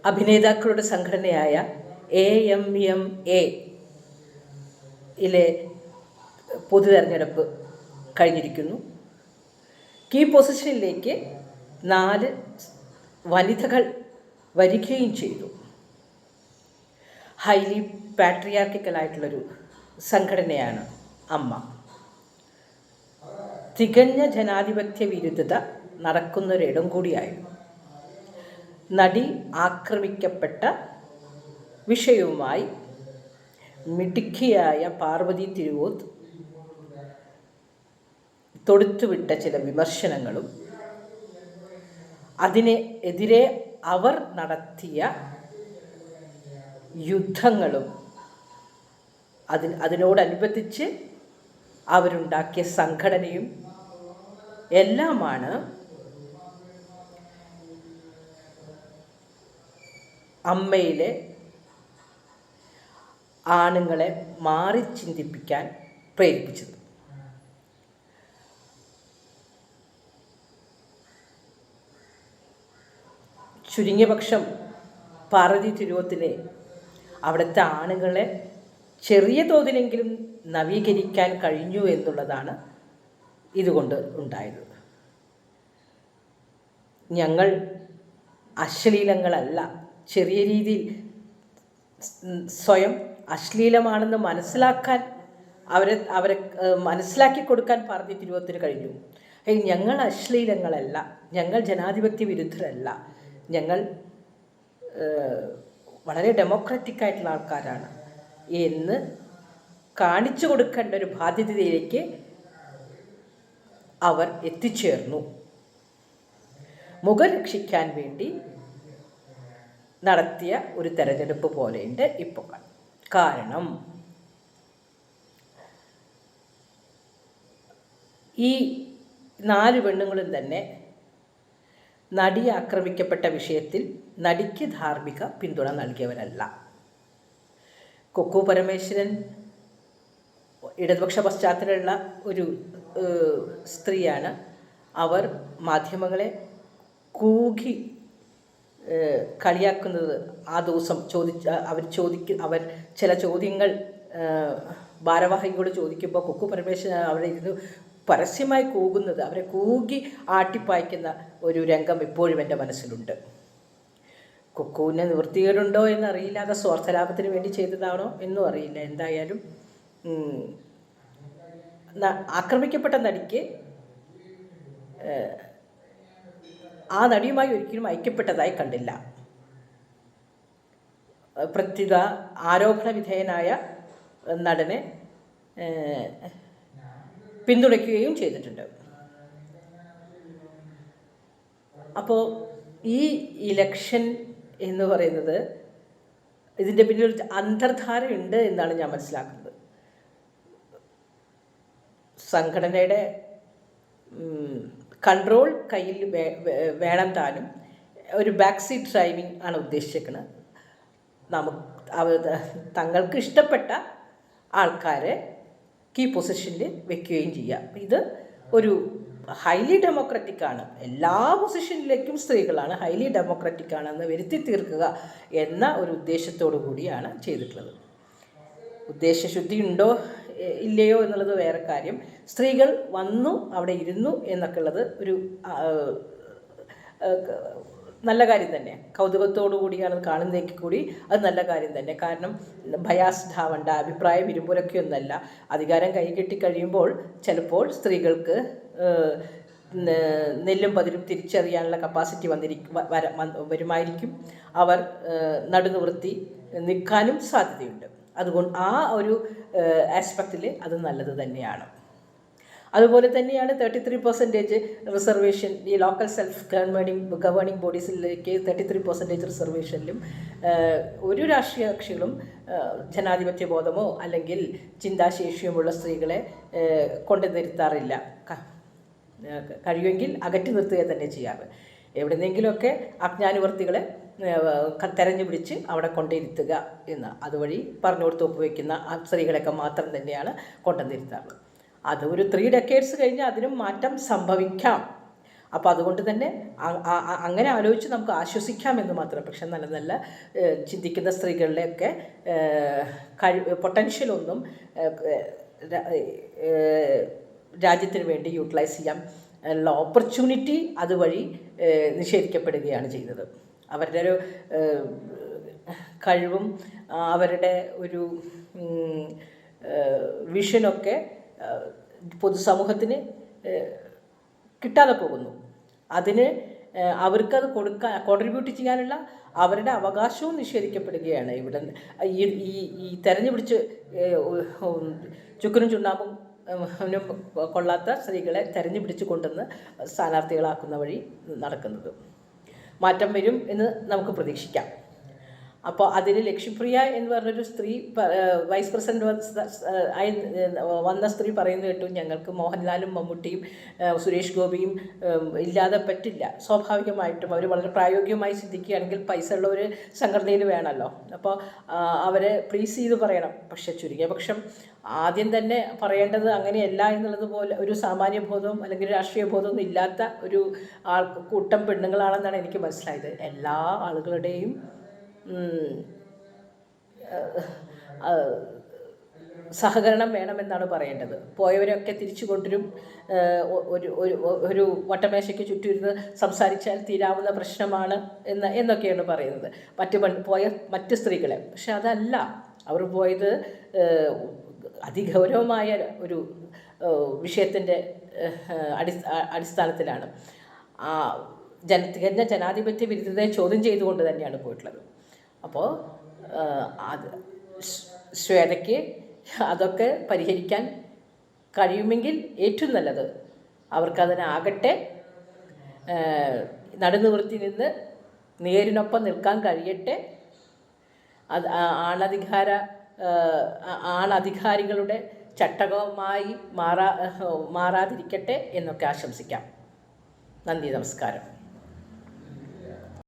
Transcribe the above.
അഭിനേതാക്കളുടെ സംഘടനയായ AMMA യിലെ പൊതു തെരഞ്ഞെടുപ്പ് കഴിഞ്ഞിരിക്കുന്നു. കീ പൊസിഷനിലേക്ക് 4 വനിതകൾ വരികയും ചെയ്തു. ഹൈലി പാട്രിയാർക്കിക്കലായിട്ടുള്ളൊരു സംഘടനയാണ് അമ്മ. തികഞ്ഞ ജനാധിപത്യ വിരുദ്ധത നടക്കുന്നൊരിടം കൂടിയായിരുന്നു. നടി ആക്രമിക്കപ്പെട്ട വിഷയവുമായി മിടുക്കിയായ പാർവതി തിരുവോത്ത് തൊടുത്തുവിട്ട ചില വിമർശനങ്ങളും അതിനെതിരെ അവർ നടത്തിയ യുദ്ധങ്ങളും അതിനോടനുബന്ധിച്ച് അവരുണ്ടാക്കിയ സംഘടനയും എല്ലാമാണ് അമ്മയിലെ ആണുങ്ങളെ മാറി ചിന്തിപ്പിക്കാൻ പ്രേരിപ്പിച്ചത്. ചുരുങ്ങിയ പക്ഷം പാർവതി തിരുവോത്തിനെ അവിടുത്തെ ആണുങ്ങളെ ചെറിയ തോതിലെങ്കിലും നവീകരിക്കാൻ കഴിഞ്ഞു എന്നുള്ളതാണ് ഇതുകൊണ്ട് ഉണ്ടായത്. ഞങ്ങൾ അശ്ലീലങ്ങളല്ല, ചെറിയ രീതിയിൽ സ്വയം അശ്ലീലമാണെന്ന് മനസ്സിലാക്കാൻ അവരെ മനസ്സിലാക്കി കൊടുക്കാൻ പാർവതി തിരുവോത്തിന് കഴിഞ്ഞു. ഞങ്ങൾ അശ്ലീലങ്ങളല്ല, ഞങ്ങൾ ജനാധിപത്യ വിരുദ്ധരല്ല, ഞങ്ങൾ വളരെ ഡെമോക്രാറ്റിക്കായിട്ടുള്ള ആൾക്കാരാണ് എന്ന് കാണിച്ചു കൊടുക്കേണ്ട ഒരു ബാധ്യതയിലേക്ക് അവർ എത്തിച്ചേർന്നു. മുഖം രക്ഷിക്കാൻ വേണ്ടി നടത്തിയ ഒരു തെരഞ്ഞെടുപ്പ് പോലെയുണ്ട് ഇപ്പോൾ. കാരണം ഈ 4 പെണ്ണുങ്ങളും തന്നെ നടി ആക്രമിക്കപ്പെട്ട വിഷയത്തിൽ നടിക്ക് ധാർമ്മിക പിന്തുണ നൽകിയവരല്ല. കൊക്കു പരമേശ്വരൻ ഇടതുപക്ഷ പശ്ചാത്തലമുള്ള ഒരു സ്ത്രീയാണ്. അവർ മാധ്യമങ്ങളെ കൂകി കളിയാക്കുന്നത് ആ ദിവസം അവർ ചില ചോദ്യങ്ങൾ ഭാരവാഹികളോട് ചോദിക്കുമ്പോൾ കൊക്കു പരമേശ്വരൻ അവിടെ ഇരുന്ന് പരസ്യമായി കൂകുന്നത്, അവരെ കൂകി ആട്ടിപ്പായ്ക്കുന്ന ഒരു രംഗം ഇപ്പോഴും എൻ്റെ മനസ്സിലുണ്ട്. കൊക്കുവിന് നിവൃത്തികേടുണ്ടോ എന്നറിയില്ല, അത് സ്വാർത്ഥലാഭത്തിന് വേണ്ടി ചെയ്തതാണോ എന്നും അറിയില്ല. എന്തായാലും ആക്രമിക്കപ്പെട്ട നടിക്ക് ആ നടിയുമായി ഒരിക്കലും ഐക്യപ്പെട്ടതായി കണ്ടില്ല. പ്രത്യുത ആരോപണ വിധേയനായ നടനെ പിന്തുണയ്ക്കുകയും ചെയ്തിട്ടുണ്ട്. അപ്പോൾ ഈ ഇലക്ഷൻ എന്ന് പറയുന്നത് ഇതിൻ്റെ പിന്നിൽ ഒരു അന്തർധാരയുണ്ട് എന്നാണ് ഞാൻ മനസ്സിലാക്കുന്നത്. സംഘടനയുടെ കൺട്രോൾ കയ്യിൽ വേണം താനും. ഒരു ബാക്ക് സീറ്റ് ഡ്രൈവിംഗ് ആണ് ഉദ്ദേശിക്കുന്നത്. തങ്ങൾക്ക് ഇഷ്ടപ്പെട്ട ആൾക്കാരെ കീ പൊസിഷനിൽ വെക്കുകയും ചെയ്യാം. ഇത് ഒരു ഹൈലി ഡെമോക്രാറ്റിക്കാണ്, എല്ലാ പൊസിഷനിലേക്കും സ്ത്രീകളാണ്, ഹൈലി ഡെമോക്രാറ്റിക്കാണെന്ന് വരുത്തി തീർക്കുക എന്ന ഒരു ഉദ്ദേശത്തോടു കൂടിയാണ് ചെയ്തിട്ടുള്ളത്. ഉദ്ദേശശുദ്ധി ഉണ്ടോ ഇല്ലയോ എന്നുള്ളത് വേറെ കാര്യം. സ്ത്രീകൾ വന്നു അവിടെ ഇരുന്നു എന്നൊക്കെ ഉള്ളത് ഒരു നല്ല കാര്യം തന്നെ. കൗതുകത്തോടു കൂടിയാണ് കാണുന്നതെങ്കിൽ കൂടി അത് നല്ല കാര്യം തന്നെ. കാരണം ബയാസ്ഡ് ആവേണ്ട, അഭിപ്രായം ഇരുമ്പുരൊക്കെ ഒന്നല്ല. അധികാരം കൈകെട്ടി കഴിയുമ്പോൾ ചിലപ്പോൾ സ്ത്രീകൾക്ക് നെല്ലും പതിരും തിരിച്ചറിയാനുള്ള കപ്പാസിറ്റി വരുമായിരിക്കും. അവർ നടുനിവൃത്തി നിൽക്കാനും സാധ്യതയുണ്ട്. അതുകൊണ്ട് ആ ഒരു ആസ്പെക്റ്റിൽ അത് നല്ലത് തന്നെയാണ്. അതുപോലെ തന്നെയാണ് 33% റിസർവേഷൻ ഈ ലോക്കൽ സെൽഫ് ഗവേണിംഗ് ബോഡീസിലേക്ക് 33% റിസർവേഷനിലും ഒരു രാഷ്ട്രീയ കക്ഷികളും ജനാധിപത്യ ബോധമോ അല്ലെങ്കിൽ ചിന്താശേഷിയുമുള്ള സ്ത്രീകളെ കൊണ്ടുനിർത്താറില്ല. കഴിയുമെങ്കിൽ അകറ്റി നിർത്തുക തന്നെ ചെയ്യാറ്. എവിടെന്നെങ്കിലുമൊക്കെ അജ്ഞാനുവർത്തികളെ തെരഞ്ഞു പിടിച്ച് അവിടെ കൊണ്ടിരുത്തുക എന്ന് അതുവഴി പറഞ്ഞു കൊടുത്ത് ഒപ്പുവെക്കുന്ന ആ സ്ത്രീകളെയൊക്കെ മാത്രം തന്നെയാണ് കൊണ്ടുവന്നിരുത്താറുള്ളത്. അത് ഒരു 3 decades കഴിഞ്ഞ് അതിനും മാറ്റം സംഭവിക്കാം. അപ്പോൾ അതുകൊണ്ട് തന്നെ അങ്ങനെ ആലോചിച്ച് നമുക്ക് ആശ്വസിക്കാമെന്ന് മാത്രം. പക്ഷെ നല്ല നല്ല ചിന്തിക്കുന്ന സ്ത്രീകളുടെയൊക്കെ പൊട്ടൻഷ്യലൊന്നും രാജ്യത്തിന് വേണ്ടി യൂട്ടിലൈസ് ചെയ്യാൻ ഉള്ള ഓപ്പർച്യൂണിറ്റി അതുവഴി നിഷേധിക്കപ്പെടുകയാണ് ചെയ്യുന്നത്. അവരുടെ ഒരു കഴിവും അവരുടെ ഒരു വിഷനൊക്കെ പൊതുസമൂഹത്തിന് കിട്ടാതെ പോകുന്നു. അതിന് അവർക്കത് കോൺട്രിബ്യൂട്ട് ചെയ്യാനുള്ള അവരുടെ അവകാശവും നിഷേധിക്കപ്പെടുകയാണ്. ഇവിടെ ഈ തെരഞ്ഞു പിടിച്ച് ചുക്കനും ചുണ്ണാമ്പും കൊള്ളാത്ത സ്ത്രീകളെ തെരഞ്ഞു പിടിച്ച് കൊണ്ടുവന്ന് സ്ഥാനാർത്ഥികളാക്കുന്ന വഴി നടക്കുന്നത്. മാറ്റം വരും എന്ന് നമുക്ക് പ്രതീക്ഷിക്കാം. അപ്പോൾ അതിൽ ലക്ഷ്യപ്രിയ എന്ന് പറഞ്ഞൊരു സ്ത്രീ വൈസ് പ്രസിഡന്റ് വന്ന സ്ത്രീ പറയുന്നത് കേട്ടു, ഞങ്ങൾക്ക് മോഹൻലാലും മമ്മൂട്ടിയും സുരേഷ് ഗോപിയും ഇല്ലാതെ പറ്റില്ല. സ്വാഭാവികമായിട്ടും അവർ വളരെ പ്രായോഗികമായി ചിന്തിക്കുകയാണെങ്കിൽ പൈസ ഉള്ള ഒരു സംഘടനയിൽ വേണമല്ലോ. അപ്പോൾ അവരെ പ്ലീസ് ചെയ്ത് പറയണം. പക്ഷെ ചുരുങ്ങിയ പക്ഷം ആദ്യം തന്നെ പറയേണ്ടത് അങ്ങനെയല്ല എന്നുള്ളതുപോലെ ഒരു സാമാന്യ ബോധവും അല്ലെങ്കിൽ രാഷ്ട്രീയ ബോധമൊന്നും ഇല്ലാത്ത ഒരു കൂട്ടം പെണ്ണുങ്ങളാണെന്നാണ് എനിക്ക് മനസ്സിലായത്. എല്ലാ ആളുകളുടെയും സഹകരണം വേണമെന്നാണ് പറയേണ്ടത്. പോയവരൊക്കെ തിരിച്ചു കൊണ്ടുവരും. ഒരു വട്ടമേശയ്ക്ക് ചുറ്റുമിരുന്ന് സംസാരിച്ചാൽ തീരാവുന്ന പ്രശ്നമാണ് എന്നൊക്കെയാണ് പറയുന്നത് പോയ മറ്റ് സ്ത്രീകളെ. പക്ഷെ അതല്ല, അവർ പോയത് അതിഗൗരവമായ ഒരു വിഷയത്തിൻ്റെ അടിസ്ഥാനത്തിലാണ്. തികഞ്ഞ ജനാധിപത്യ വിരുദ്ധതയെ ചോദ്യം ചെയ്തുകൊണ്ട് തന്നെയാണ് പോയിട്ടുള്ളത്. അപ്പോൾ അത് ശ്വേതയ്ക്ക് അതൊക്കെ പരിഹരിക്കാൻ കഴിയുമെങ്കിൽ ഏറ്റവും നല്ലത്. അവർക്കതിനാകട്ടെ. നടുനിവൃത്തി നിന്ന് നേരിനൊപ്പം നിൽക്കാൻ കഴിയട്ടെ. അത് ആണധികാരികളുടെ ചട്ടകമായി മാറാതിരിക്കട്ടെ എന്നൊക്കെ ആശംസിക്കാം. നന്ദി, നമസ്കാരം.